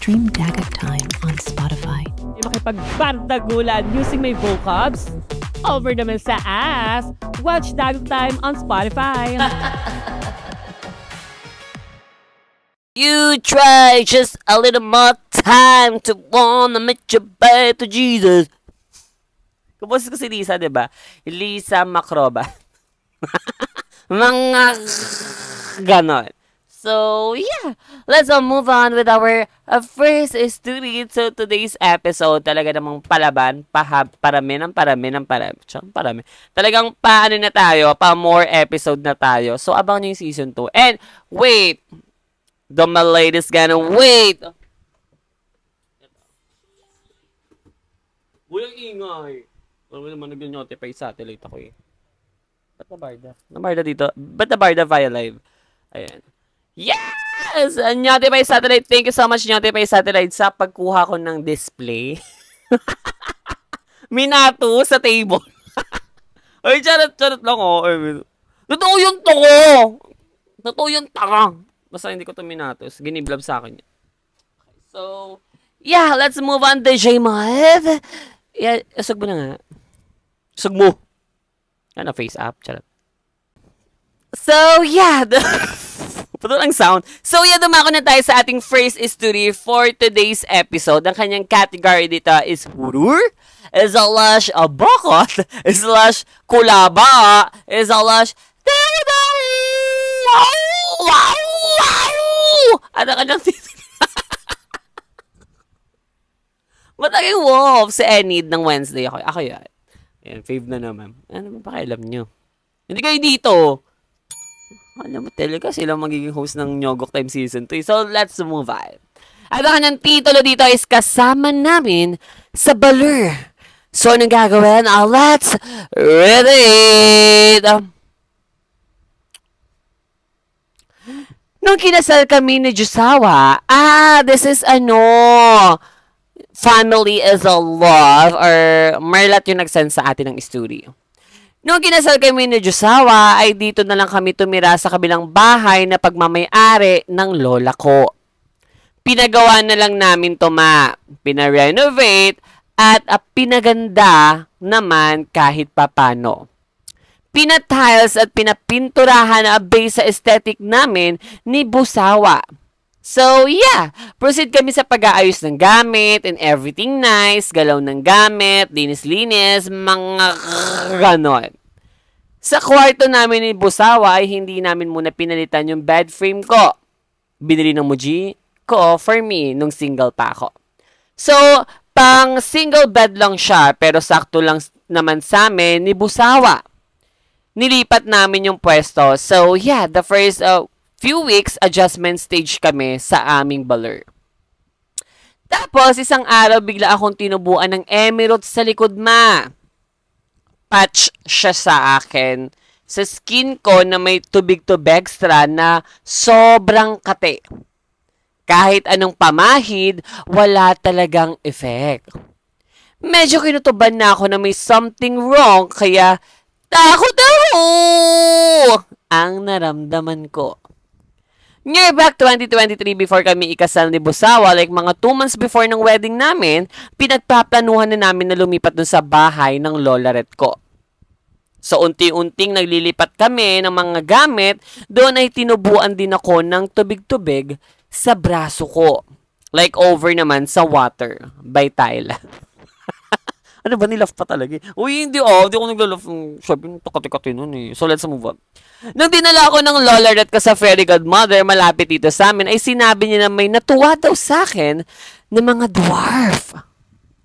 Stream Dagat Time on Spotify. Makipagbardagulan using my vocabs. Over naman sa ass. Watch Dagat Time on Spotify. You try just a little more time to wanna meet your way to Jesus. Kapos ko si Lisa, diba? Lisa Macroba. Mga ganon. So, yeah. Let's move on with our first story. So, today's episode, talaga namang palaban, parami. Talagang paano na tayo, pa more episode na tayo. So, abang nyo yung season 2. And, wait. The ladies gonna wait. Buyang ingay. Wala mo naman nag-notify satellite ako eh. Ba't nabarda? Nabarda dito? Ba't nabarda via live? Ayan. Yes! Notify satellite. Thank you so much, Notify satellite, sa pagkuha ko ng display. Minato sa table. Ay, charot lang oh. Totoo yung toko. Totoo yung tanga. Basta hindi ko ito minatos. Giniblab sa akin yan. So, yeah, let's move on to J-Mod. Yeah, usog mo na nga. Usog mo. Ano, face up. Charot. So, yeah. Puto lang sound. So, yeah, dumako na tayo sa ating first story for today's episode. Ang kanyang category dito is horror, slash bakot, slash kulaba, slash ano ka nang mataging wolf si Enid ng Wednesday. Ako yan. Ayan, fave na naman. Ano ba pakialam nyo? Hindi kayo dito. Alam mo talaga, sila magiging host ng Nyogok Time Season 2. So, let's move on. At ang kanyang titulo dito is kasama namin sa Balur. So, anong gagawin? Let's read it! Nung kinasal kami ni Jusawa, this is family is a love, or Merlat yung nagsend sa atin ng story. Nung kinasal kami ni Jusawa, ay dito na lang kami tumira sa kabilang bahay na pagmamayari ng lola ko. Pinagawa na lang namin to pinarenovate at pinaganda naman kahit papano. Pinatiles at pinapinturahan na base sa aesthetic namin ni Busawa. So, yeah. Proceed kami sa pag-aayos ng gamit and everything nice. Galaw ng gamit, linis-linis, mga ganon. Sa kwarto namin ni Busawa ay hindi namin muna pinalitan yung bed frame ko. Binili ng Muji ko for me nung single pa ako. So, pang single bed lang siya pero sakto lang naman sa amin ni Busawa. Nilipat namin yung pwesto. So, yeah, the first few weeks, adjustment stage kami sa aming Balur. Tapos, isang araw, bigla akong tinubuan ng emerald sa likod, Patch siya sa akin. Sa skin ko na may tubig-tubig extra na sobrang kate. Kahit anong pamahid, wala talagang effect. Medyo kinutuban na ako na may something wrong, kaya takot ako ang naramdaman ko. Near back 2023 before kami ikasal ni Busawa, like mga 2 months before ng wedding namin, pinagpaplanuhan na namin na lumipat dun sa bahay ng Lola Ret ko. So, unti-unting naglilipat kami ng mga gamit, doon ay tinubuan din ako ng tubig-tubig sa braso ko. Like over naman sa water by Tyla. Ano ba, nilove pa talaga eh. Uy, hindi ko naglalove. Sabi, takati-kati nun eh. So, let's move on. Nung dinala ako ng Lola Ret ko sa Fairy Godmother, malapit dito sa amin, ay sinabi niya na may natuwa daw sa akin ng mga dwarf.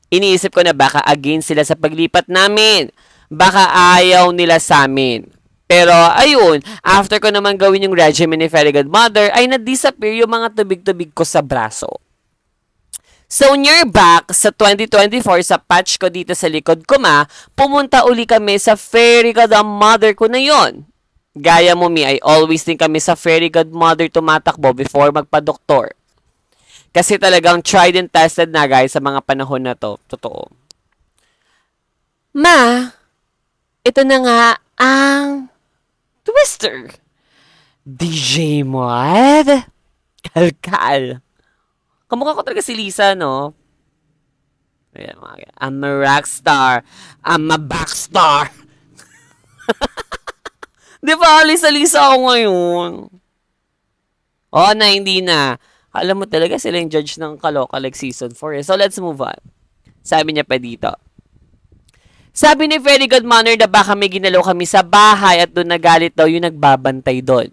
Iniisip ko na baka against sila sa paglipat namin. Baka ayaw nila sa amin. Pero, ayun, after ko naman gawin yung regimen ni Fairy Godmother, ay na-disappear yung mga tubig-tubig ko sa braso. So, near back, sa 2024, sa patch ko dito sa likod ko pumunta uli kami sa Fairy Godmother ko na yon. Gaya mo, I always think kami sa Fairy Godmother tumatakbo before magpa-doktor. Kasi talagang tried and tested na, guys, sa mga panahon na to. Totoo. Ito na nga ang twister. DJ Mod. Kalkal. Kamukha ko talaga si Lisa, no? Ayan, I'm a rock star. I'm a backstar. Di ba, Lisa ako ngayon? Oo na, hindi na. Alam mo talaga, sila yung judge ng Kaloka like season 4. So, let's move on. Sabi niya pa dito. Sabi ni Very Good Manner na baka may ginalaw kami sa bahay at doon nagalit daw yung nagbabantay doon.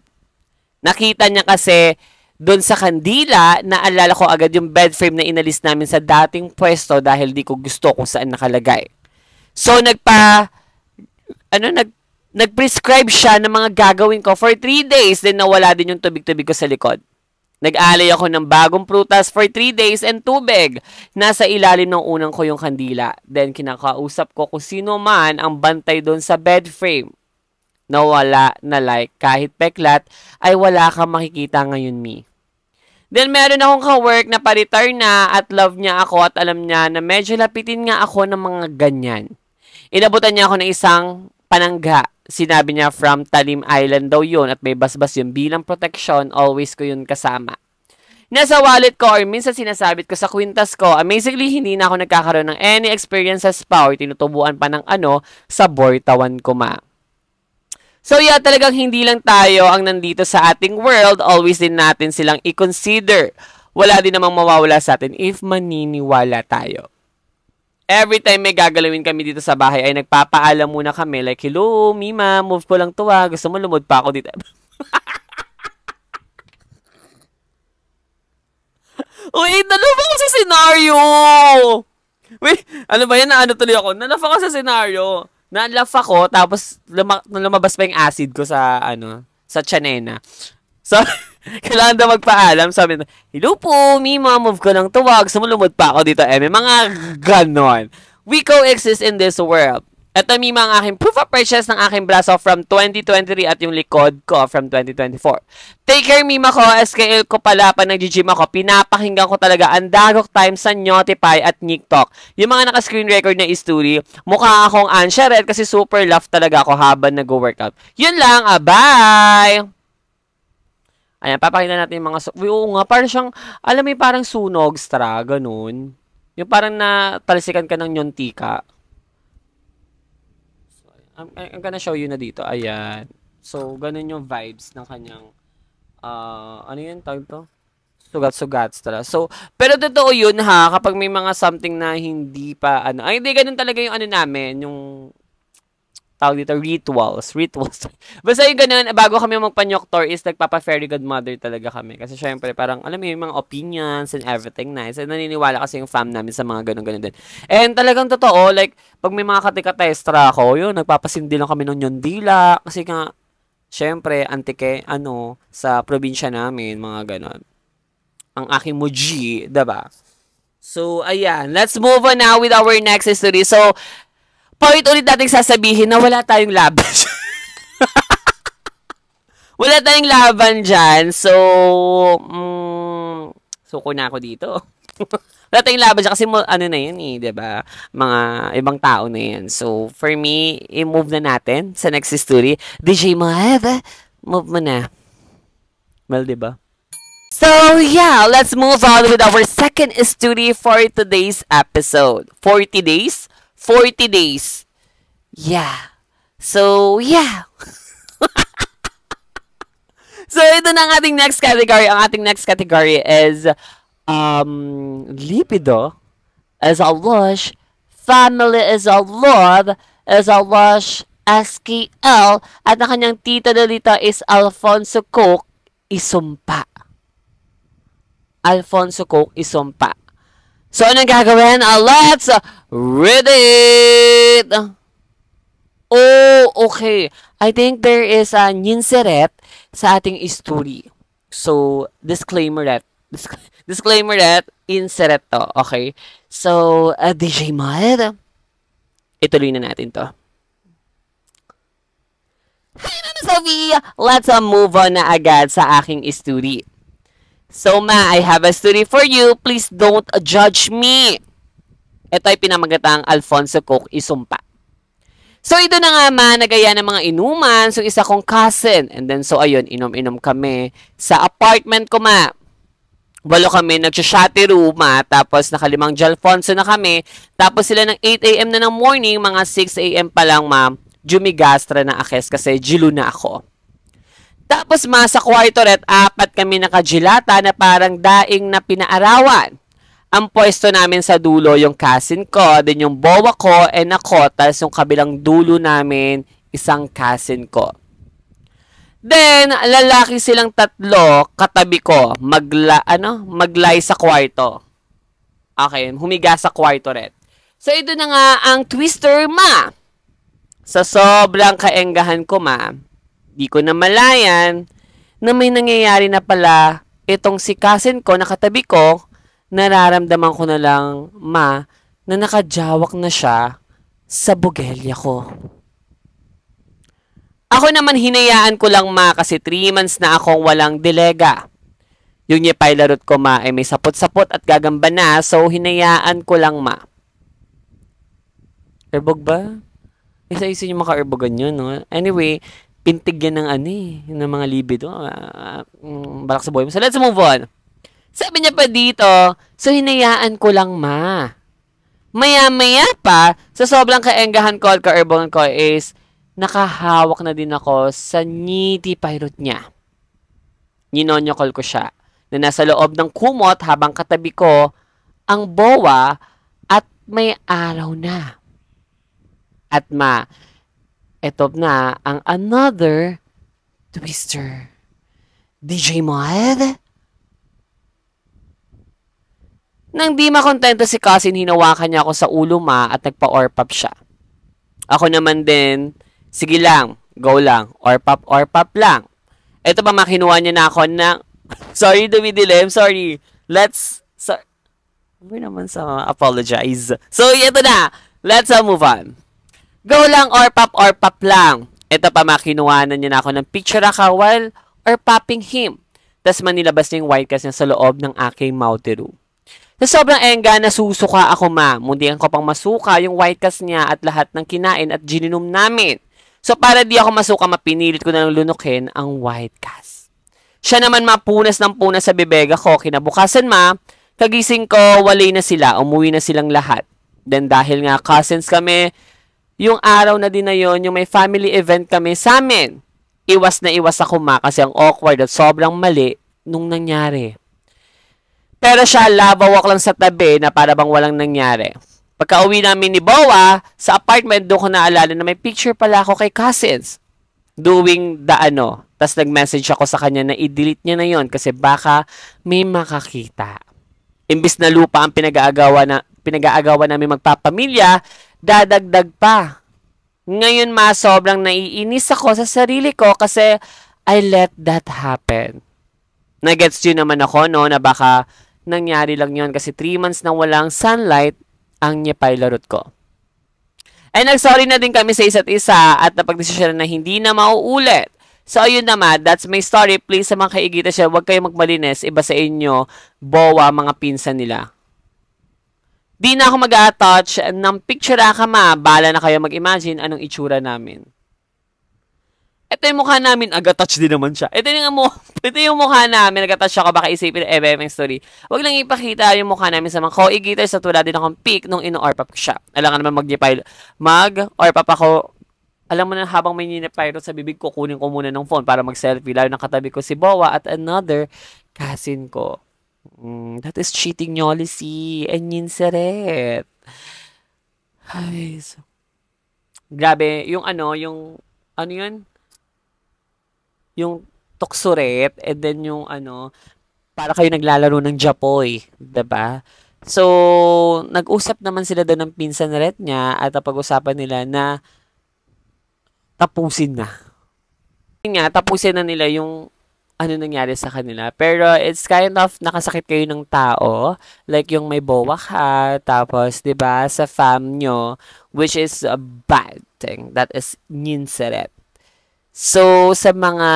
Nakita niya kasi doon sa kandila, naalala ko agad yung bed frame na inalis namin sa dating pwesto dahil di ko gusto kung saan nakalagay. So, nag-prescribe siya ng mga gagawin ko for 3 days, then nawala din yung tubig-tubig ko sa likod. Nag-alay ako ng bagong prutas for 3 days and tubig. Nasa ilalim ng unang ko yung kandila. Then, kinakausap ko kung sino man ang bantay doon sa bed frame. Nawala na like, kahit peklat, ay wala kang makikita ngayon, me. Then, meron akong ka-work na pa-retire na at love niya ako at alam niya na medyo lapitin nga ako ng mga ganyan. Inabutan niya ako ng isang panangga. Sinabi niya from Talim Island daw yun at may basbas yun bilang protection, always ko yun kasama. Nasa wallet ko or minsan sinasabit ko sa kwintas ko, amazingly hindi na ako nagkakaroon ng any experiences pa or tinutubuan pa ng sa Bortawan ko ma. So yeah, talagang hindi lang tayo ang nandito sa ating world, always din natin silang i-consider. Wala din namang mawawala sa atin if maniniwala tayo. Every time may gagalawin kami dito sa bahay ay nagpapaalam muna kami like, hello, Mima, move ko lang to gusto mo lumod pa ako dito. Wait, nalafa ko sa senaryo! Wait, ano ba yan? Naano tuloy ako? Nalafa ko sa senaryo. Nalaf ako, tapos lumabas pa yung acid ko sa, sa tiyanena. So, kailangan daw magpaalam. Sabi na, hello po, Mima, move ko lang tuwag. Sumulumod pa ako dito, Mga ganon. We coexist in this world. Ito, Mima, ang aking proof of purchase ng aking braso from 2023 at yung likod ko from 2024. Take care, Mima ko. SKL ko pala pa nag-gym ako. Pinapakinggan ko talaga ang dagok times sa Notify at TikTok. Yung mga naka-screen record na history, mukha akong Ansharet kasi super laugh talaga ako habang nag-workout. Yun lang, bye! Ayan, papakita natin yung mga... Oo nga, parang siyang... Alam mo parang sunog, stra, ganun. Yung parang natalsikan ka ng nyontika. I'm gonna show you na dito. Ayan. So, ganun yung vibes ng kanyang, ano yun, tawag to? Sugat-sugat. So, pero totoo yun ha, kapag may mga something na hindi pa, ay hindi, ganun talaga yung namin, yung, tawag dito, rituals. Basta yung ganun, bago kami magpa-nyoktor is nagpapa-fairy godmother talaga kami. Kasi syempre, parang, alam mo yung mga opinions and everything nice. And naniniwala kasi yung fam namin sa mga ganun-ganun din. And talagang totoo, like, pag may mga katika-testra ako, yun, nagpapasindi lang kami ng yondila. Kasi nga, syempre, antike, sa probinsya namin, mga ganun. Ang aking muji, diba? So, ayan. Let's move on now with our next story. So, point ulit natin sasabihin na wala tayong laban. Wala tayong laban dyan. So, suko na ako dito. Wala tayong laban dyan kasi na yan diba? Mga ibang tao na yan. So, for me, i-move na natin sa next story. DJ Moev, move mo na. Well, diba? So, yeah, let's move on with our second story for today's episode. 40 days? 40 days. Yeah. So, yeah. So, ito na ang ating next category. Ang ating next category is libido is a lush, family is a love, is a lush, SKL, at ang kanyang tita dito is Alfonso Coke Isumpa. Alfonso Coke Isumpa. So, anong gagawin? Let's read it! Oh, okay. I think there is a ninseret sa ating story. So, disclaimer that, inseret to, okay? So, DJ Mod, ituloy na natin to. Hi, Nana Sophie! Let's move on na agad sa aking story. So, Ma, I have a story for you. Please don't judge me. Ito ay pinamagatang Alfonso Coke Isumpa. So, ito na nga, Ma, nagaya ng mga inuman. So, isa kong cousin. And then, so, ayun, inom-inom kami sa apartment ko, Ma. Walo kami, nagsha-shotty room, tapos nakalimang Jalfonso na kami. Tapos sila ng 8 a.m. na ng morning, mga 6 a.m. pa lang, ma'am, jumigastra na akes kasi jilu na ako. Tapos sa kwarto ret, 4 kami nakajilata na parang daing na pinaarawan. Ang pwesto namin sa dulo, yung cousin ko, din yung bowa ko, and ako, tapos yung kabilang dulo namin, isang cousin ko. Then, lalaki silang 3, katabi ko, maglay sa kwarto. Okay, humiga sa kwarto rin. So, ito na nga ang twister, ma. Sa sobrang kaenggahan ko, ma, di ko na malayan na may nangyayari na pala itong si cousin ko na katabi ko, nararamdaman ko na lang, ma, na nakajawak na siya sa bugelya ko. Ako naman hinayaan ko lang, ma, kasi 3 months na akong walang delega. Yung nipailarot ko, ma, ay may sapot-sapot at gagamba na, so hinayaan ko lang, ma. Erbog ba? Isa-isa yung maka-erbogan yun, no? Anyway, pintig yan ng ng mga libido. Balak sa buhay mo. So, let's move on. Sabi niya pa dito, so hinayaan ko lang, ma. Maya-maya pa, sa sobrang kaenggahan ko at ka-erbogan ko is, nakahawak na din ako sa niti pirate niya. Ninonyokol ko siya na nasa loob ng kumot habang katabi ko ang bowa at may araw na. At ma, eto na ang another twister. DJ Mod? Nang di makontento si cousin, hinawakan niya ako sa ulo, ma, at nagpa-orpap siya. Ako naman din, sige lang, go lang, orpap lang. Ito pa, makinuha niya na ako ng, sorry, dumidilim, sorry. Naman sa apologize. So, ito na, let's move on. Go lang, orpap lang. Ito pa, makinuha na niya na ako ng picture ako while orpapping him. Tapos manilabas niya yung white cast niya sa loob ng aking mouteru. Sa sobrang engga, nasusuka ako, ma. Mundihan ko pang masuka yung white cast niya at lahat ng kinain at gininom namin. So, para di ako masuka, mapinilit ko na lang lunukin ang white cast. Siya naman mapunas ng punas sa bibega ko. Kinabukasan, ma, kagising ko, walay na sila. Umuwi na silang lahat. Then, dahil nga cousins kami, yung araw na din na yun, yung may family event kami sa amin. Iwas na iwas ako, ma, kasi ang awkward at sobrang mali nung nangyari. Pero siya, labawak lang sa tabi na para bang walang nangyari. Pagka uwi namin ni Bowa, sa apartment, doon ko naalala na may picture pala ako kay cousins. Doing the Tapos nag-message ako sa kanya na i-delete niya na yon kasi baka may makakita. Imbis na lupa ang pinag-aagawa namin magpapamilya, dadagdag pa. Ngayon, ma, sobrang naiinis ako sa sarili ko kasi I let that happen. Nagets yun naman ako, no, na baka nangyari lang yon kasi 3 months nang walang sunlight ang nyepailarot ko. Ay nagsorry na din kami sa isa't isa at napagdesisyon na hindi na mauulit. So ayun naman, that's my story. Please sa mga kaigita siya, huwag kayong magmalinis. Iba sa inyo, Bowa, mga pinsan nila. Di na ako mag-a-touch ng picture ka, ma. Bala na kayo mag-imagine anong itsura namin. Ito yung mukha namin, aga-touch din naman siya. Ito yung mukha namin, aga-touch ako, baka isipin ng MMM story. Huwag lang ipakita yung mukha namin sa mga co-igiters sa tulad din akong pic nung ino-orpap ko siya. Alam nga naman mag-orpap ako. Alam mo na, habang may ninipayro sa bibig ko, kunin ko muna ng phone para mag-selfie. Lalo nakatabi ko si Bowa at another cousin ko. That is cheating nyolisi and yinseret. Ay, so. Grabe, yung yun? Yung tuksuret, and then yung para kayo naglalaro ng Japoy, diba? So, nag-usap naman sila doon ng pinsan ret niya at pag-usapan nila na tapusin na. Tapusin na nila yung nangyari sa kanila. Pero it's kind of nakasakit kayo ng tao. Like yung may bowa ka, tapos, diba, sa fam nyo, which is a bad thing. That is ninseret. So, sa mga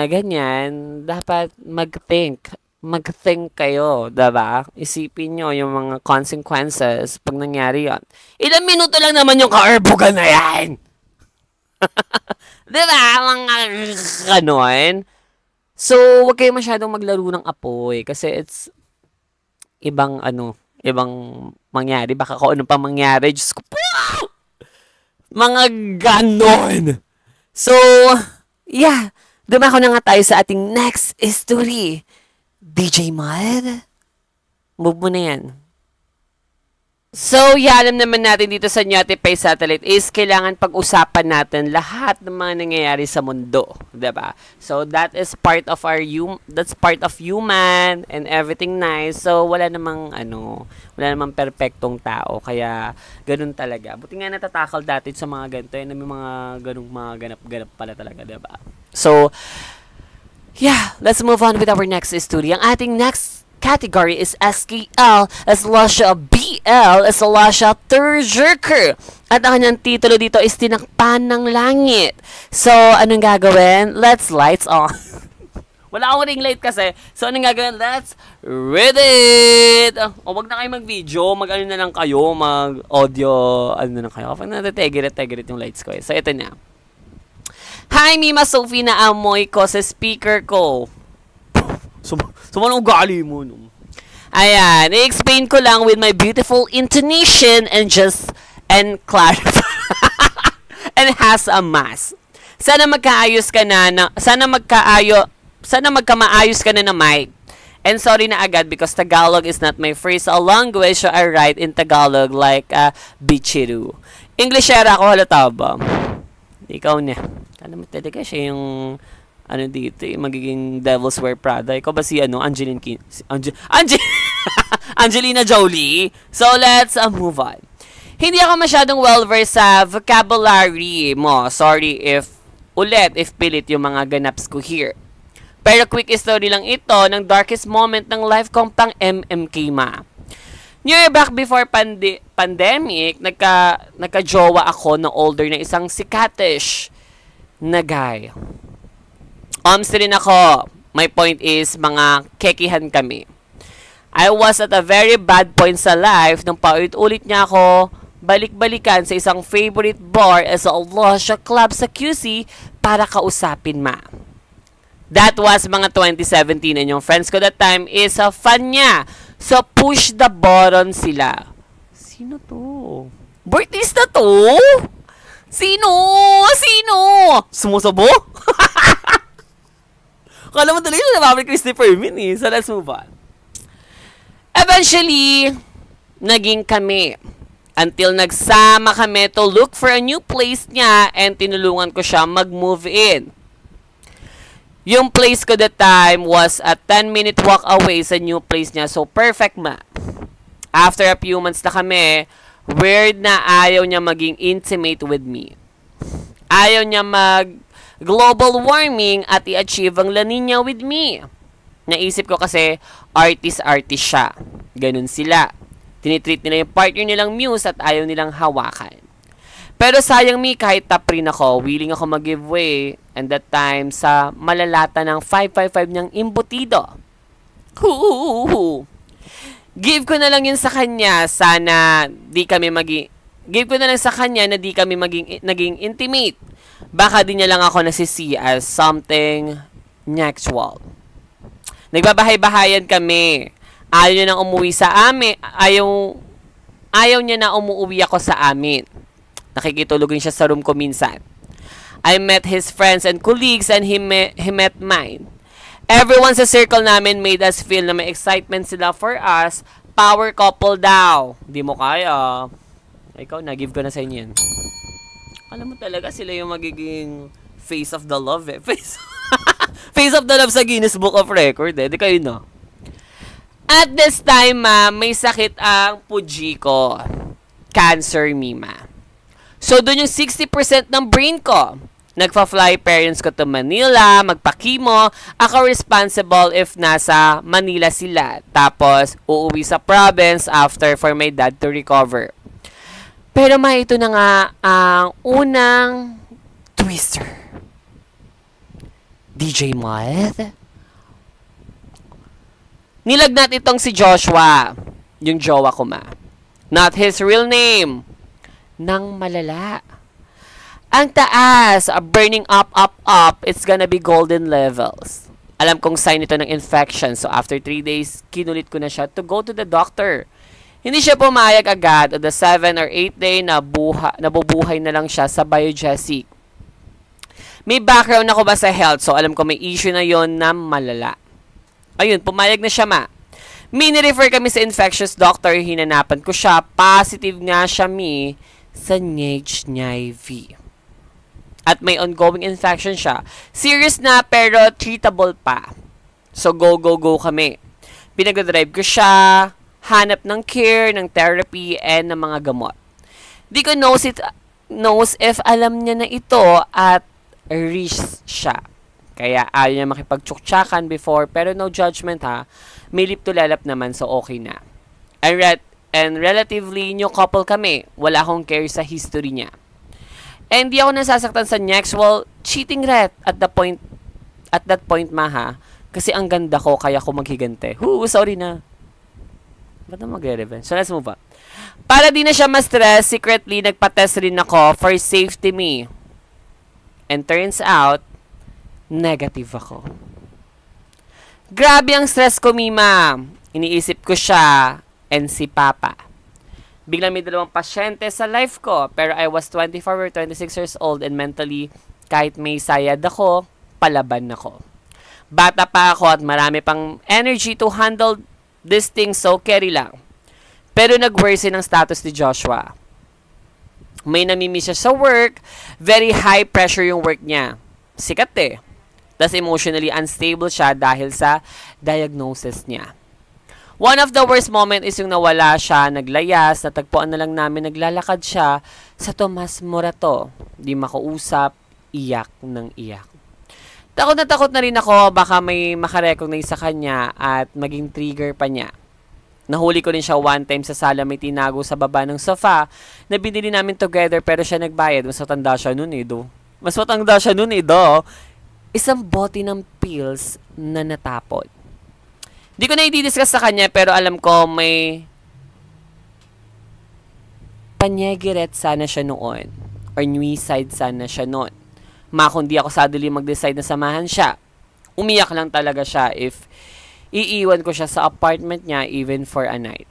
ganyan, dapat mag-think kayo, diba? Isipin nyo yung mga consequences pag nangyari yon. Ilang minuto lang naman yung ka-erbogan na yan! Diba? Mga ganon. So, huwag kayo masyadong maglaro ng apoy kasi it's ibang ibang mangyari. Baka kung ano pang mangyari. Diyos ko po! Mga ganon! So, yeah. Dumako na nga tayo sa ating next story. DJ Mad, move mo na yan. So, alam naman natin dito sa Notify Satellite is kailangan pag-usapan natin lahat ng mga nangyayari sa mundo, 'di ba? So, that is part of that's part of human and everything nice. So, wala namang perpektong tao, kaya ganun talaga. Buti nga natatakal dati sa mga ganito, may mga ganung mga ganap-ganap pala talaga, 'di ba? So, yeah, let's move on with our next story. Ang ating next category is SKL, Lasha BL, Lasha Terjerker. At ang kanyang titulo dito is Tinakpan ng Langit. So, anong gagawin? Let's lights on. Wala akong ring light kasi. So, anong gagawin? Let's read it! O, wag na kayo mag-video. Mag-ano na lang kayo. Mag-audio. Ano na lang kayo. Kapag na-tegirit yung lights ko. So, ito na. Hi, Mima Sophie, na amoy ko sa speaker ko. Sumanong ugali mo, no? Ayan, i-explain ko lang with my beautiful intonation and clarify. And has a mass. Sana magkaayos ka na sana magkamaayos ka na mic. And sorry na agad because Tagalog is not my first language, so I write in Tagalog like bichiru. Englishera ako, halata ba? Ikaw na. Kala mo talaga siya yung dito, magiging Devil's Wear Prada. Ikaw ba si Angelina Jolie? So, let's move on. Hindi ako masyadong well-versed sa vocabulary mo. Sorry if pilit yung mga ganaps ko here. Pero quick story lang ito ng darkest moment ng life kong pang MMK ma. Year back before pandemic, nagka-jowa ako na older na isang sikatish na guy. Rin ako. My point is, mga kekihan kami. I was at a very bad point sa life nung paulit-ulit niya ako balik-balikan sa isang favorite bar as a Lasha club sa QC para kausapin ma. That was mga 2017 and yung friends ko that time is a fan niya. So, push the button sila. Sino to? Birthdayista to? Sino? Sumusabo? Kala mo tuloy yung nababalik Christopher Min eh. So, let's move on. Eventually, naging kami. Until nagsama kami to look for a new place niya and tinulungan ko siya mag-move in. Yung place ko that time was a 10-minute walk away sa new place niya. So, perfect ma. After a few months na kami, weird na ayaw niya maging intimate with me. Ayaw niya global warming at i-achieve ang La Nina with me. Naisip ko kasi artist siya. Ganun sila. Tinitreat nila yung partner nilang muse at ayaw nilang hawakan. Pero sayang mi, kahit top rin ako, willing ako mag-giveaway. And that time, sa malalata ng 555 niyang imbutido. Give ko na lang yun sa kanya. Sana di kami Give ko na lang sa kanya na di kami naging intimate. Baka di niya lang ako nasisi as something actual. Nagbabahay-bahayan kami. Ayaw niya nang umuwi sa amin. Ayaw niya na umuwi ako sa amin. Nakikitulog rin siya sa room ko minsan. I met his friends and colleagues and he met mine. Everyone sa circle namin made us feel na may excitement sila for us. Power couple daw. Di mo kaya. Ikaw na, give ko na sa inyo yan. Alam mo talaga sila yung magiging face of the love eh. Face of the love sa Guinness Book of Record eh. Di kayo na. At this time, may sakit ang puji ko. Cancer, Mima. So, doon yung 60% ng brain ko. Nagpa-fly parents ko to Manila, magpa-chemo. Ako responsible if nasa Manila sila. Tapos, uuwi sa province after for my dad to recover. Pero ito na nga ang unang twister. DJ Math. Nilagnat itong si Joshua, yung jowa ko ma. Not his real name. Nang malala. Ang taas, burning up, it's gonna be golden levels. Alam kong sign ito ng infection. So, after 3 days, kinulit ko na siya to go to the doctor. Hindi siya pumayag agad. On the 7 or 8 day, nabubuhay na lang siya sa Biogesic. May background ako ba sa health? So, alam ko may issue na yon na malala. Ayun, pumayag na siya, ma. Mini-refer kami sa infectious doctor. Hinanapan ko siya. Positive nga siya, sa HIV. At may ongoing infection siya. Serious na, pero treatable pa. So, go kami. Pinag-drive ko siya. Hanap ng care, ng therapy, and ng mga gamot. Di ko knows if alam niya na ito at risk siya. Kaya ayaw niya makipagtsuktsakan before, pero no judgment ha. May lip to lalap naman, so okay na. And relatively new couple kami. Wala akong care sa history niya. And di ako nasasaktan sa next, well, cheating ret at that point ma ha. Kasi ang ganda ko, kaya ko maghigante. Sorry na. Ba't na magre-revenge? So, let's move on. Para di na siya ma-stress, secretly, nagpa-test rin ako for safety me. And turns out, negative ako. Grabe ang stress ko, Mima. Iniisip ko siya and si Papa. Biglang may 2 pasyente sa life ko, pero I was 24 or 26 years old and mentally, kahit may sayad ako, palaban ako. Bata pa ako at marami pang energy to handle this thing, so carry lang. Pero nag-worsen ang status ni Joshua. May namimiss siya sa work, very high pressure yung work niya. Sikat eh. Tapos emotionally unstable siya dahil sa diagnosis niya. One of the worst moment is yung nawala siya, naglayas, natagpuan na lang namin, naglalakad siya sa Tomas Morato. Di makausap, iyak ng iyak. Takot na rin ako, baka may makarecognize sa kanya at maging trigger pa niya. Nahuli ko rin siya one time sa sala, may tinago sa baba ng sofa na binili namin together pero siya nagbayad. Mas matanda siya nun do. Isang bote ng pills na natapon. Di ko na i-discuss sa kanya pero alam ko may panyegiret sana siya noon or nuiside sana siya noon. Kundi ako sadly mag-decide na samahan siya. Umiyak lang talaga siya if iiwan ko siya sa apartment niya even for a night.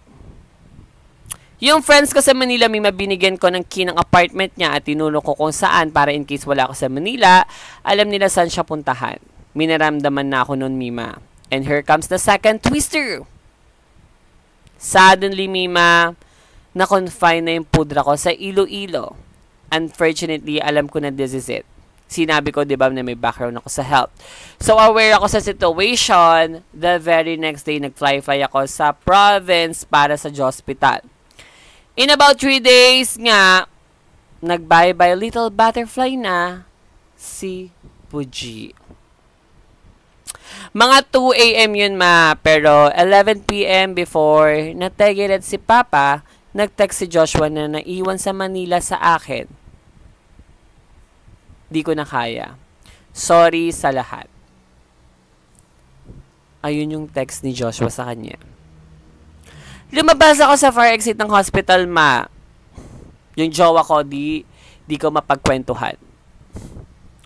Yung friends ko sa Manila, may mabinigyan ko ng key ng apartment niya at tinulong ko kung saan para in case wala ako sa Manila, alam nila saan siya puntahan. Minaramdaman na ako noon, Mima. And here comes the second twister. Suddenly, Mima, na-confine na yung pudra ko sa Iloilo. Unfortunately, alam ko na this is it. Sinabi ko, di ba, na may background ako sa health. So, aware ako sa situation. The very next day, nag-fly ako sa province para sa hospital. In about 3 days nga, nag-bye-bye little butterfly na si Puji. Mga 2 a.m. yun, ma. Pero 11 p.m. before nategiret si Papa, nag-text si Joshua na naiwan sa Manila sa akin. Di ko na kaya. Sorry sa lahat. Ayun yung text ni Joshua sa kanya. Lumabas ako sa fire exit ng hospital, ma. Yung jowa ko, di ko mapagkwentuhan.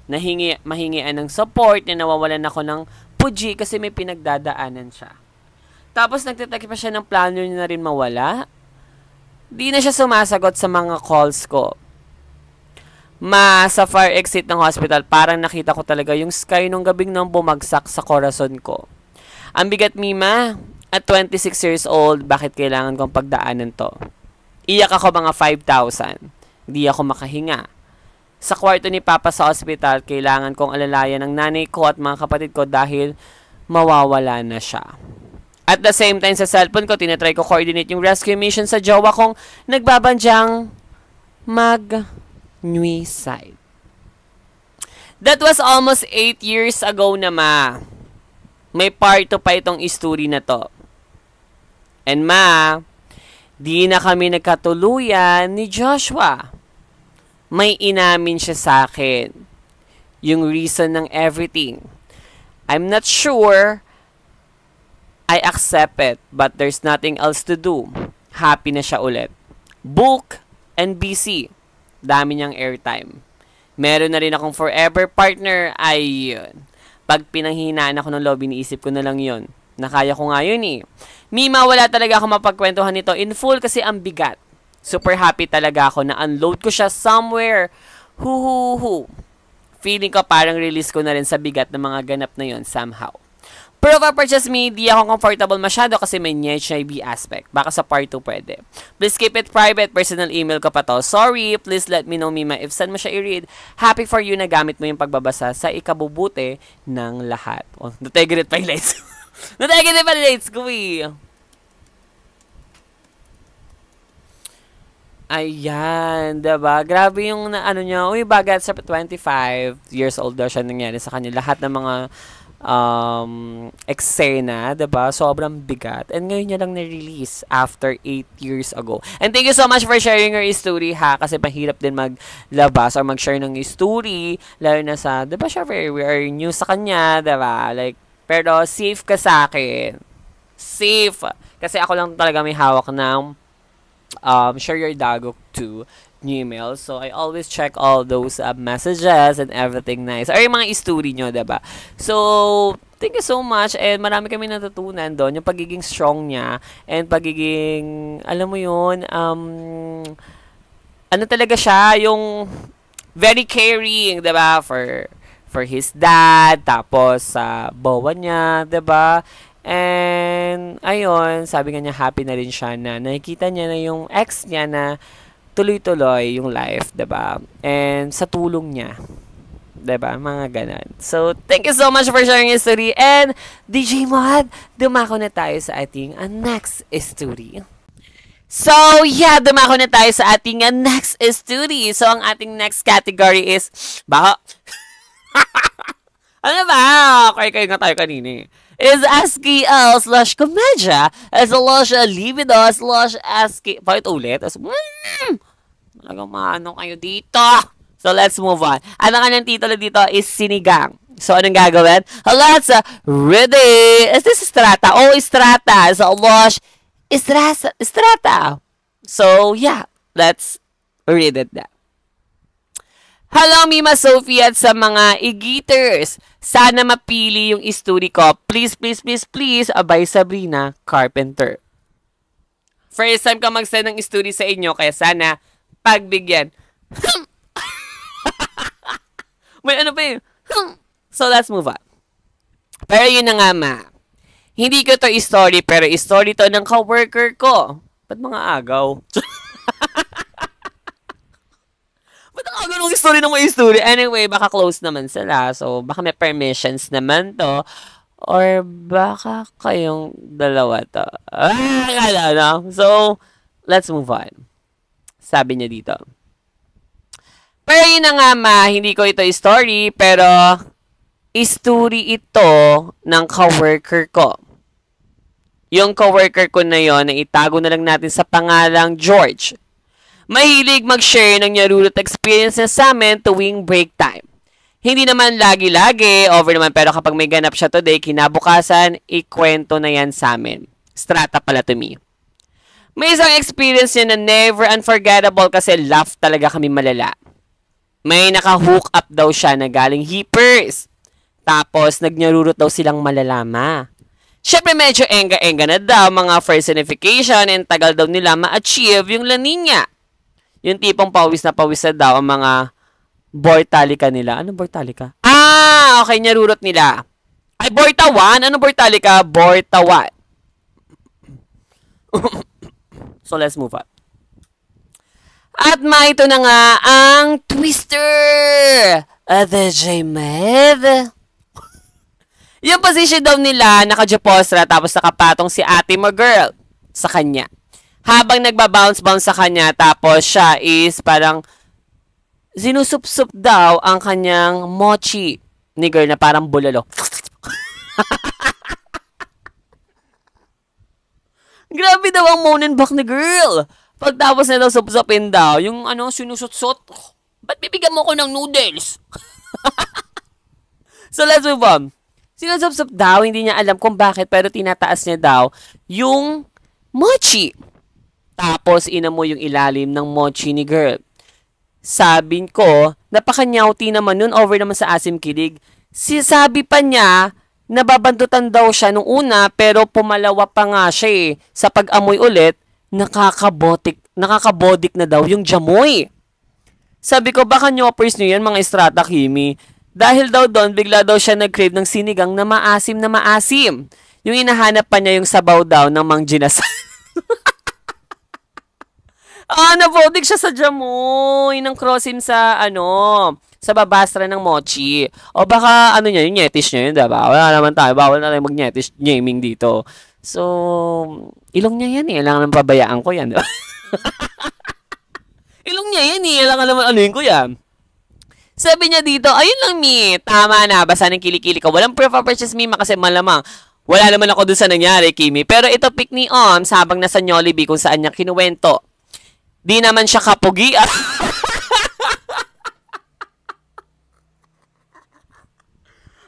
Mahingian ng support na nawawalan ako ng Puji kasi may pinagdadaanan siya. Tapos nagtitake pa siya ng plano niya na rin mawala. Di na siya sumasagot sa mga calls ko. Ma, sa fire exit ng hospital, parang nakita ko talaga yung sky nung gabing nang bumagsak sa corazon ko. Ang bigat, Mima. At 26 years old, bakit kailangan kong pagdaanan to? Iyak ako mga 5,000. Di ako makahinga. Sa kwarto ni Papa sa ospital, kailangan kong alalayan ng nanay ko at mga kapatid ko dahil mawawala na siya. At the same time, sa cellphone ko, tinatry ko coordinate yung rescue mission sa jowa kong nagbabandyang mag-nuiside. That was almost 8 years ago na, ma. May part 2 pa itong history na to. And ma, di na kami nagkatuluyan ni Joshua. May inamin siya sa akin. Yung reason ng everything. I'm not sure I accept it, but there's nothing else to do. Happy na siya ulit. Book and busy. Dami niyang airtime. Meron na rin akong forever partner. Ayun. Pag pinanghinaan ako ng loob, iniisip ko na lang yon. Nakaya ko nga yun eh. Mima, wala talaga ako mapagkwentuhan nito in full kasi ang bigat. Super happy talaga ako na unload ko siya somewhere. Feeling ko parang release ko na rin sa bigat ng mga ganap na yon somehow. Pero for purchase me, di ako comfortable masyado kasi may HIV aspect. Baka sa part 2 pwede. Please keep it private. Personal email ko pa to. Sorry, please let me know, Mima, if saan mo siya i-read. Happy for you na gamit mo yung pagbabasa sa ikabubuti ng lahat. Oh, nategret pa yung lights. Nategret pa yung lights ko eh. Ayan, diba? Grabe yung ano niya. Uy, bagat sa 25 years old daw siya nangyari sa kanya. Lahat ng mga eksena, diba? Sobrang bigat. And ngayon niya lang na-release after 8 years ago. And thank you so much for sharing your story, ha? Kasi mahirap din maglabas or mag-share ng story. Lalo na sa, diba, syempre, we are new sa kanya, diba? Like, pero safe ka sa akin. Safe. Kasi ako lang talaga may hawak ng Share Your Dago 2 email. So, I always check all those messages and everything nice. Or yung mga story nyo, diba? So, thank you so much. And marami kami natutunan doon. Yung pagiging strong niya. And pagiging, alam mo yun, ano talaga siya, yung very caring, diba? For his dad. Tapos, sa bawa niya, diba? And, ayun, sabi nga niya, happy na rin siya na nakikita niya na yung ex niya na tuloy-tuloy yung life, diba? And sa tulong niya, diba? Mga ganon. So, thank you so much for sharing your story. And, DJ Mod, dumako na tayo sa ating next story. So, yeah, dumako na tayo sa ating next story. So, ang ating next category is, baka, ano ba? Okay, nga tayo kanina eh. Is ASCII/komedya /libido/ASCII. Bakit ulit? Talagang maano kayo dito. So, let's move on. Ang kanyang titulo dito is Sinigang. So, anong gagawin? Let's read it. Is this Strata? Oh, Strata. So, Strata. So, yeah. Let's read it now. Hello, Mima Sophie at sa mga igiters. Sana mapili yung story ko. Please, please, please, please, abay Sabrina Carpenter. First time ka mag-send ng story sa inyo, kaya sana pagbigyan. May ano pa yun? So, let's move on. Pero yun na nga, ma. Hindi ko to story, pero story to ng coworker ko. Ba't mga agaw? Ba't ang agaw ng story ng mga story? Anyway, baka close naman sila. So, baka may permissions naman to. Or baka kayong dalawa to. So, let's move on. Sabi niya dito. Pero yun na nga, ma, hindi ko ito story, pero story ito ng coworker ko. Yung coworker ko na yon, na itago na lang natin sa pangalang George. Mahilig mag-share ng nyarurot experiences sa amin tuwing break time. Hindi naman lagi-lagi, over naman, pero kapag may ganap siya today, kinabukasan, ikwento na yan sa amin. Strata pala to me. May isang experience niya na never unforgettable kasi laugh talaga kami malala. May naka-hook up daw siya na galing Hippers. Tapos, nagyarurot daw silang malalama. Siyempre, medyo enga-enga na daw mga first unification and tagal daw nila ma-achieve yung La Nina. Yung tipong pawis na daw ang mga Bortalika nila. Ano Bortalika? Ah, okay, nyarurot nila. Ay, Bortawan? Ano Bortalika? Bortawan. So, let's move on. At ito na nga ang Twister. The J-Med. Yung position daw nila, naka-Japostra, tapos nakapatong si ate mo girl sa kanya. Habang nagba-bounce-bounce sa kanya, tapos siya is parang sinusup-sup daw ang kanyang mochi ni girl na parang bulalo. Grabe daw ang moan and back ni girl. Pagtapos na daw sup-supin daw, yung sinusot-sot, ba't bibigyan mo ko ng noodles? So let's move on. Sinusup-sup daw, hindi niya alam kung bakit, pero tinataas niya daw yung mochi. Tapos, mo yung ilalim ng mochi ni girl. Sabi ko, napakanyauti naman nun, over naman sa asim kilig. Sabi pa niya, nababandutan daw siya nung una, pero pumalawa pa nga siya eh. Sa pag-amoy ulit, nakakabodik na daw yung jamoy. Sabi ko, baka nyoppers nyo yan, mga Estrata Kimi. Dahil daw doon, bigla daw siya nag-crave ng sinigang na maasim na maasim. Yung inahanap pa niya yung sabaw daw ng Mang Ginasal. Nabodik siya sa jamoy ng crossim sa, sa babastra ng mochi. O baka, yung nyetish niya yun, diba? Wala naman tayo, bawal na tayo mag-nyetish naming dito. So, ilong niya yan eh. Kailangan naman pabayaan ko yan, diba? Ilong niya yan eh. Kailangan naman anuhin ko yan. Sabi niya dito, ayun lang, Mi. Tama na, basta ng kilikili ka. Walang proof of purchase, Mima, kasi malamang. Wala naman ako dun sa nangyari, Kimi. Pero ito, pick ni Oms habang nasa Jollibee kung saan niya kinuwento. Di naman siya kapugian.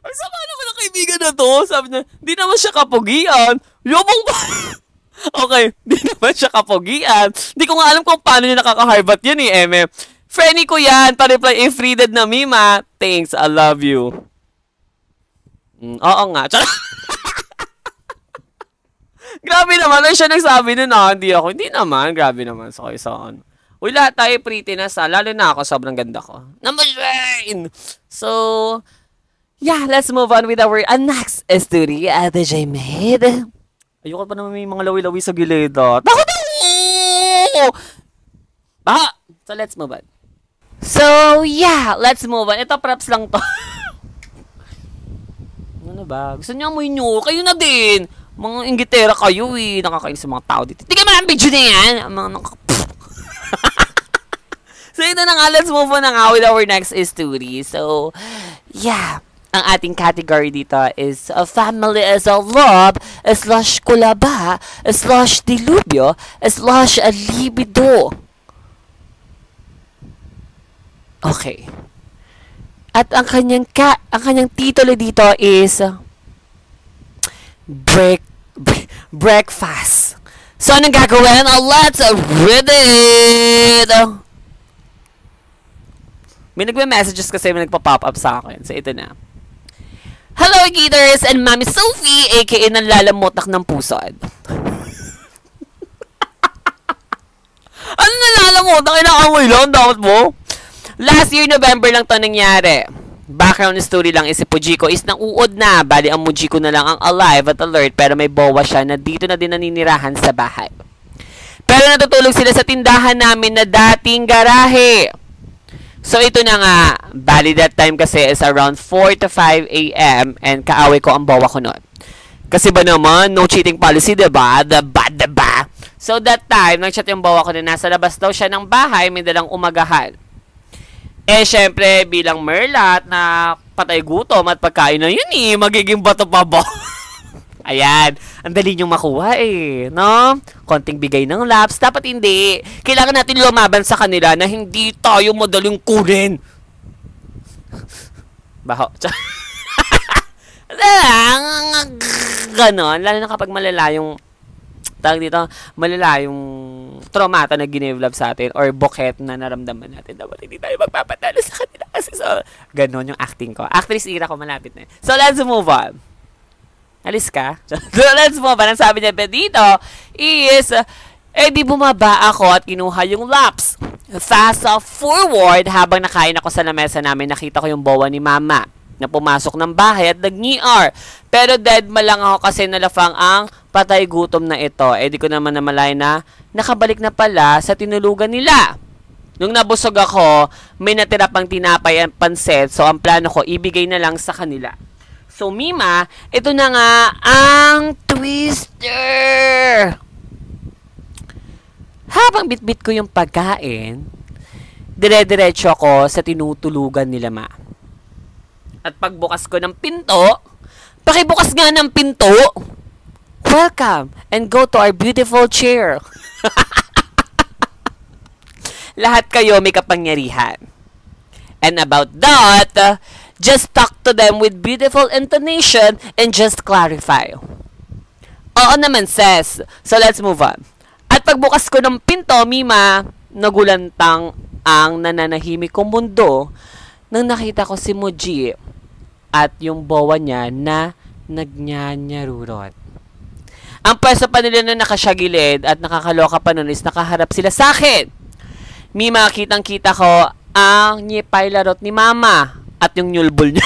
Ang sama naman ang kaibigan na to. Sabi niya, di naman siya kapugian. Yobong ba? Okay, di naman siya kapugian. Di ko nga alam kung paano niya nakaka-harbat yan eh, Eme. Frenny ko yan. Pa-reply, if readed na, Mima. Thanks, I love you. Oo nga. Grabe naman. Ay siya nagsabi nun hindi ako. Hindi naman. Grabe naman. So, uy, lahat tayo pretty na lalo na ako. Sobrang ganda ko. Naman. So, yeah, let's move on with our next story. DJ Made. Ayoko pa naman may mga lawi-lawi sa gilid. Takot ako! So, let's move on. So, yeah, let's move on. Ito, props lang to. Ano ba? Gusto niyo amoy nyo? Kayo na din. Mga inggitera kayo eh. Nakakainis sa mga tao dito. Tingnan mo ang video na yan. So, ito na nga. Let's move on na nga with our next story. So, yeah. Ang ating category dito is a family is a love / kulaba / dilubyo / libido. Okay. At ang kanyang titulo dito is breakfast. So, anong gagawin? Let's read it! May nagme-messages kasi may nagpa-pop up sa akin. So, ito na. Hello, Gators and Mami Sophie, aka nanlalamotak ng pusod. Ano nanlalamotak? Inaamoy lang, dapat mo? Last year, November lang to nangyari. Background story lang is si Pujiko is nauud na. Bali, ang Mujiko na lang ang alive at alert pero may bowa siya na dito na din naninirahan sa bahay. Pero natutulog sila sa tindahan namin na dating garahe. So, ito na nga. Bali, that time kasi is around 4 to 5 a.m. and kaaway ko ang bowa ko noon. Kasi ba naman, no cheating policy, diba? Diba? So, that time, nag-chat yung bowa ko na nasa labas daw siya ng bahay, may dalang umagahan. Eh, syempre, bilang merlat na patay gutom at pagkain na yun eh, magiging bato pa ba? Ayan, ang dali niyong makuha eh, no? Konting bigay ng laps, dapat hindi. Kailangan natin lumaban sa kanila na hindi tayo madaling kunin. Baho. Ganon, lalo na kapag malala yung malala yung traumata na ginevelop sa atin or bukhet na naramdaman natin. Dapat hindi tayo magpapatalo sa kanila kasi ganon yung acting ko. Actress era ko, malapit na. So, let's move on. Alis ka? So, let's move on. Ang sabi niya dito is, di bumaba ako at kinuha yung laps. Fast forward, habang nakain ako sa lamesa namin, nakita ko yung bowa ni Mama na pumasok ng bahay at nag-NR. Pero dead ma lang ako kasi nalafang ang patay gutom na ito. Di ko naman namalay na nakabalik na pala sa tinulugan nila. Nung nabusog ako, may natira pang tinapay at pansit. So, ang plano ko, ibigay na lang sa kanila. So, Mima, ito na nga ang twister. Habang bitbit ko yung pagkain, dire-diretso ako sa tinutulugan nila Ma. At pagbukas ko ng pinto, pakibukas nga ng pinto. Welcome and go to our beautiful chair. Lahat kayo may kapangyarihan. And about that, just talk to them with beautiful intonation and just clarify. Oo naman, sis. So, let's move on. At pagbukas ko ng pinto, Mima, nagulantang ang nananahimik kong mundo nang nakita ko si Muji at yung bowa niya na nagnyanyarurot. Ang pwesto pa nila na nakasyagilid at nakakaloka pa nun is nakaharap sila sa akin. Mima, kitang-kita ko ang nyipay larot ni Mama at yung nyulbol niya.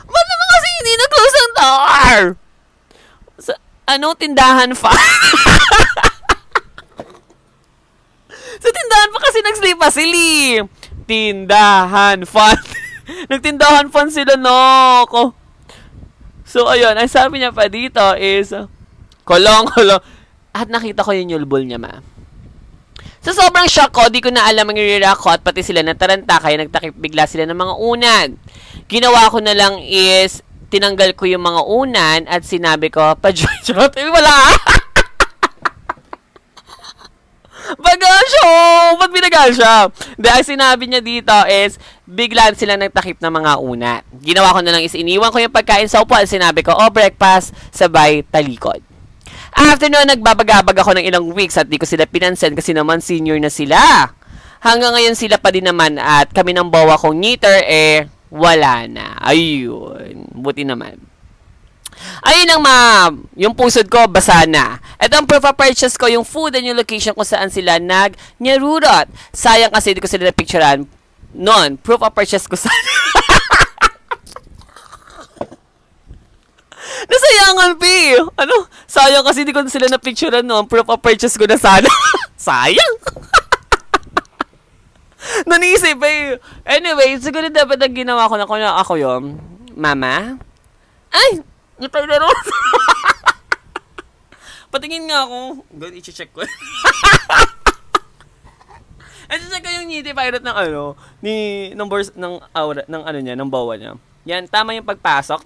Ba't naman kasi hindi na-close ang door? Sa, tindahan fa? Sa tindahan pa kasi nag-sleep pa sili. Tindahan fan. Nagtindahan fan sila, no. So, ayun. Ang sabi niya pa dito is, kolong. At nakita ko yung yulbol niya, ma. So, sobrang shock ko. Di ko na alam ang i-react ko at pati sila nataranta. Kaya nagtakip bigla sila ng mga unan. Ginawa ko na lang is, tinanggal ko yung mga unan at sinabi ko, pa-joy-joy. Wala. Bagal siya! Ba't binagal siya? Dahil sinabi niya dito is, biglaan sila nagtakip ng mga una. Ginawa ko na lang is, iniwan ko yung pagkain sa upuan. Sinabi ko, breakfast, sabay, talikod. After noon, nagbabagabag ako ng ilang weeks at di ko sila pinansin kasi naman senior na sila. Hanggang ngayon sila pa din naman at kami ng bawa kong niter, wala na. Ayun. Buti naman. Ayun lang, ma'am. Yung pusod ko, basa na. Ito ang proof of purchase ko, yung food and yung location kung saan sila nag-nyarurot. Sayang kasi di ko sila na-picturean. Noon, proof of purchase ko sana. Nasayangan, P. Sayang kasi di ko sila na-picturean noon. Proof of purchase ko na sana. Sayang. Nanisip, eh. Anyway, siguro dapat ang ginawa ko na kung ako yun. Mama? Ay! Napalaro. Patingin nga ako. Ganun, i-check ko. I-check ko yung ngiti pirate ng ng aura, ng bawa niya. Yan, tama yung pagpasok.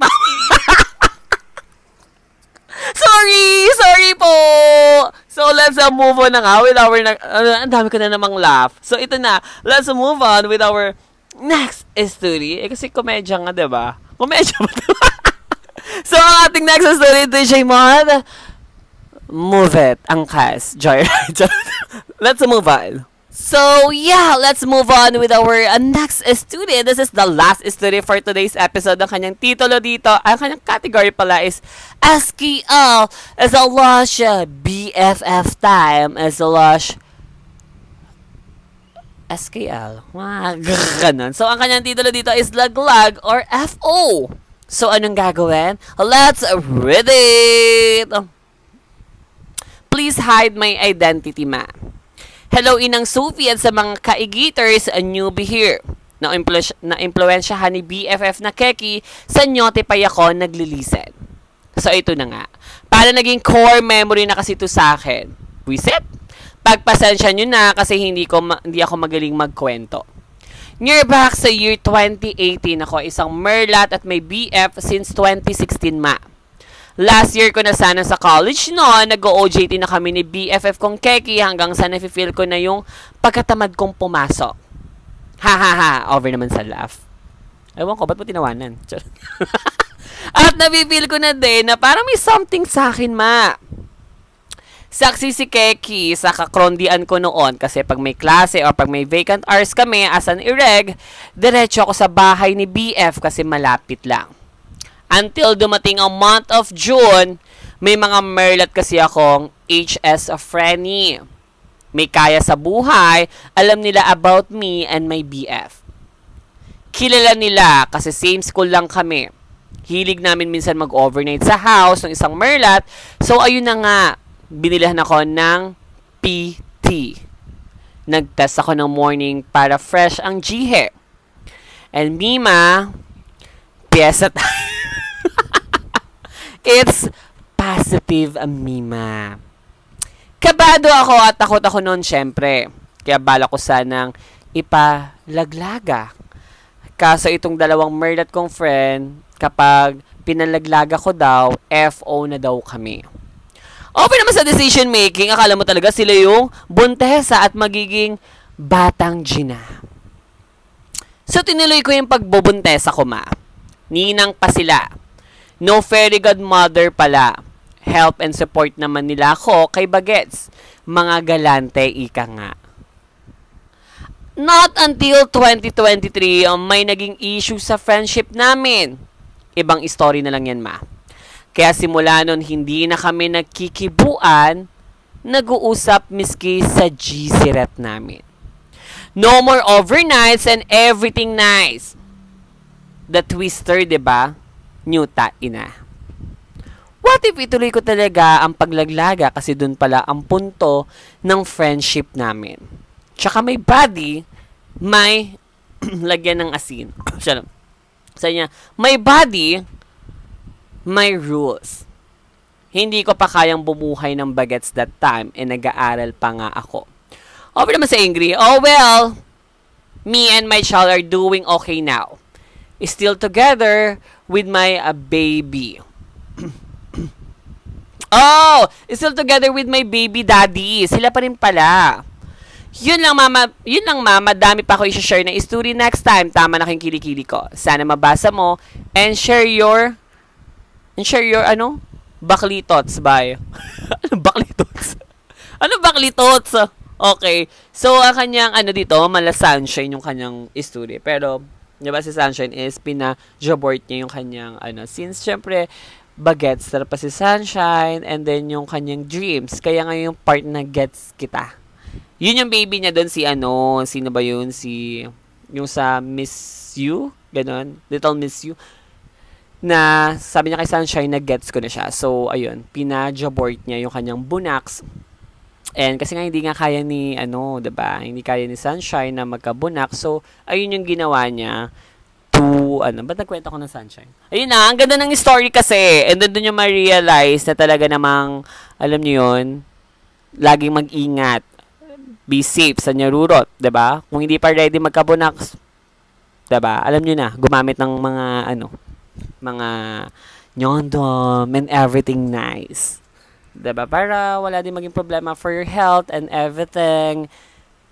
Sorry po. So, let's move on na nga with our, ang dami ko na namang laugh. So, ito na. Let's move on with our next story. Kasi komedya nga, diba? Komedya ba diba? So, ang ating next story, DJ Mod, move it, angkas, joyride. Let's move on. So, yeah, let's move on with our next story. This is the last story for today's episode. Ang kanyang titulo dito, ang kanyang category pala is SKL as a lush BFF time as a lush SKL. Ganun. So, ang kanyang titulo dito is laglag or FO. So, anong gagawin? Let's read it! Please hide my identity, ma. Hello, Inang Sophie at sa mga kaigiters, a newbie here. Na-impluensyahan ni BFF na Keki, sa nyote pa ako naglilisen. So, ito na nga. Para naging core memory na kasi ito sa akin. Wisit? Pagpasensya nyo na kasi hindi ako magaling magkwento. Near back sa year 2018 ako, isang merlat at may BF since 2016, ma. Last year ko na sana sa college noon, nag-OJT na kami ni BFF kong Keki hanggang sa nafe-feel ko na yung pagkatamad kong pumasok. Ha, over naman sa laugh. Ewan ko, ba't mo tinawanan? At nafe-feel ko na din na parang may something sa akin, ma. Saksi si Keki sa kakrondian ko noon kasi pag may klase o pag may vacant hours kami as an ireg, diretso ako sa bahay ni BF kasi malapit lang. Until dumating ang month of June, may mga merlat kasi akong HS of Frenny. May kaya sa buhay, alam nila about me and my BF. Kilala nila kasi same school lang kami. Hilig namin minsan mag-overnight sa house ng isang merlat, so ayun na nga. Binilihan ako ng PT. Nag-test ako ng morning para fresh ang G-hair. And Mima, pyesa tayo. It's positive, Mima. Kabado ako at takot ako noon, syempre. Kaya bala ko sanang ipalaglaga. Kaso itong dalawang merlat kong friend, kapag pinalaglaga ko daw, FO na daw kami. Open naman sa decision making, akala mo talaga sila yung buntesa at magiging batang Gina. So, tinuloy ko yung pagbubuntesa ko, ma. Ninang pa sila. No fairy godmother pala. Help and support naman nila ako kay Bagets. Mga galante, ika nga. Not until 2023, may naging issue sa friendship namin. Ibang story na lang yan, ma. Kaya simula nun, hindi na kami nagkikibuan, nag-uusap miski sa GC rep namin. No more overnights and everything nice. The twister, diba? Nyuta, ina. What if ituloy ko talaga ang paglaglaga kasi dun pala ang punto ng friendship namin. Tsaka may body, may lagyan ng asin. Sa niya, may body, may rules. Hindi ko pa kayang bumuhay ng bagets that time nag-aaral pa nga ako. Over naman sa Ingrid, oh well, me and my child are doing okay now. Still together with my baby. Oh, still together with my baby daddy. Sila pa rin pala. Yun lang mama, dami pa ako i-share na story next time. Tama na kayong kilikili ko. Sana mabasa mo and share your ano? Baklitots, bye. Ano baklitots? Ano baklitots? Okay. So, ang kanyang, dito, mala Sunshine yung kanyang story. Pero, diba si Sunshine is pina-jabort niya yung kanyang, since, syempre, bagets pa si Sunshine, and then yung kanyang dreams. Kaya nga yung part na gets kita. Yun yung baby niya doon, sino ba yun? Yung sa Miss You, ganon, Little Miss You, na sabi niya kay Sunshine na gets ko na siya. So, ayun, pina-jabort niya yung kanyang bunaks. And kasi nga hindi nga kaya ni diba? Hindi kaya ni Sunshine na magkabunak. So, ayun yung ginawa niya to ba't nagkwento ko ng Sunshine? Ayun na, ang ganda ng story kasi. And then doon yung ma-realize na talaga namang, alam niyo yun, laging mag-ingat. Be safe sa nyarurot, diba? Kung hindi pa ready magkabunak, diba? Alam niyo na, gumamit ng mga nyondom and everything nice. Diba? Para wala din maging problema for your health and everything.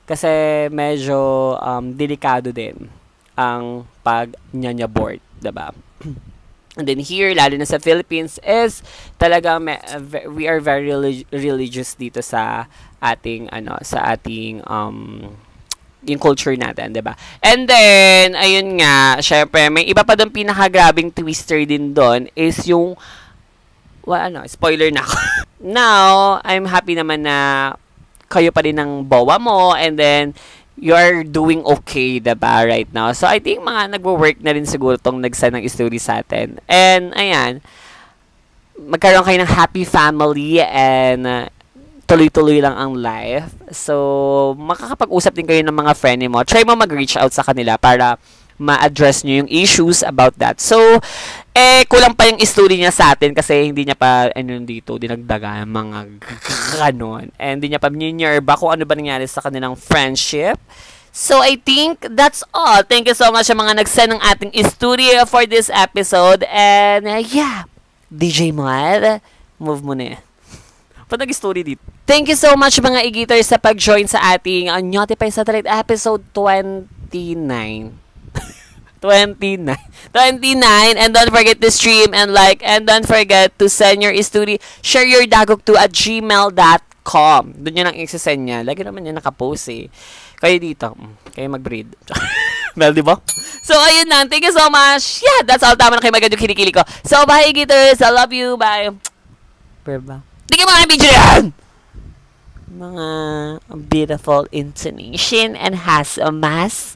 Kasi medyo delikado din ang pag-nyanyabort. Diba? And then here, lalo na sa Philippines, is talaga we are very religious dito sa ating yung culture natin, 'di ba? And then ayun nga, syempre may iba pa doon pinakagrabing twister din doon is yung spoiler na ako. Now, I'm happy naman na kayo pa rin ng bawa mo and then you're doing okay, 'di ba, right now. So I think mga nagwo-work na rin siguro tong nag-send ng story sa atin. And ayan, magkaroon kayo ng happy family and tuloy-tuloy lang ang life. So, makakapag-usap din kayo ng mga friend mo. Try mo mag-reach out sa kanila para ma-address nyo yung issues about that. So, kulang pa yung story niya sa atin kasi hindi niya pa, dito, dinagdaga mga ganon. And hindi niya pa ba kung ano ba nangyari sa kanilang friendship. So, I think that's all. Thank you so much sa mga nag-send ng ating story for this episode. And, yeah, DJ Moad, move mo na. Pag nag-story dito. Thank you so much mga igiters sa pag-join sa ating Notify Satellite episode 29. 29. And don't forget to stream and like. And don't forget to send your story. Share your dagok to at gmail.com. Doon yun ang isasend niya. Lagi naman yan nakapost eh. Kayo dito. Kayo mag-breed. Well, di ba? So, ayun lang. Thank you so much. Yeah, that's all. Tama na kayo maganda yung kinikili ko. So, bye igiters. I love you. Bye. Bye. Tingnan mga video yan! Mga beautiful intonation and has a mass.